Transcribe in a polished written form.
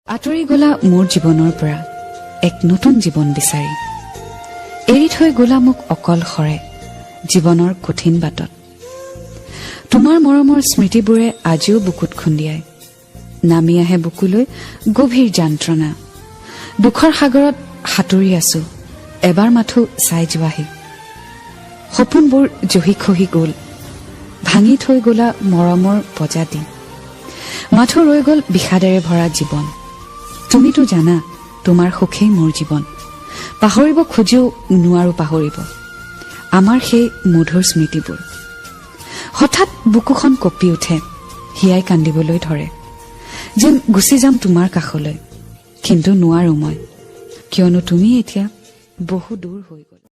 আঁতৰি গলা মোৰ জীৱনৰ পৰা এক নতুন জীৱন বিচাৰি এৰি থৈ গলা মোক অকলশৰে জীৱনৰ কঠিন বাটত তোমাৰ মৰমৰ স্মৃতিবোৰে আজিও বুকুত খুন্দিয়ায় নামি আহে বুকুলৈ গভীৰ যন্ত্ৰণা দুখৰ সাগৰত সাঁতুৰি আছো এবাৰ মাথো চাই যোৱাহি সপোনবোৰ জহি খহি গল ভাঙি থৈ গলা মৰমৰ প্ৰজাতি মাথো ৰৈ গল বিষাদেৰে ভৰা জীৱন তুমিতো জানা তোমাৰ সুখেই মোৰ জীৱন পাহৰিব খুজিও নোৱাৰো পাহৰিব আমাৰ সেই মধুৰ স্মৃতিবোৰ হঠাৎ বুকুখন কঁপি উঠে হিয়াই কান্দিবলৈ ধৰে যেন গুচি যাম তোমাৰ কাষলৈ কিন্তু নোৱাৰো মই কিয়নো তুমি এতিয়া বহু দূৰ হৈ গ'ল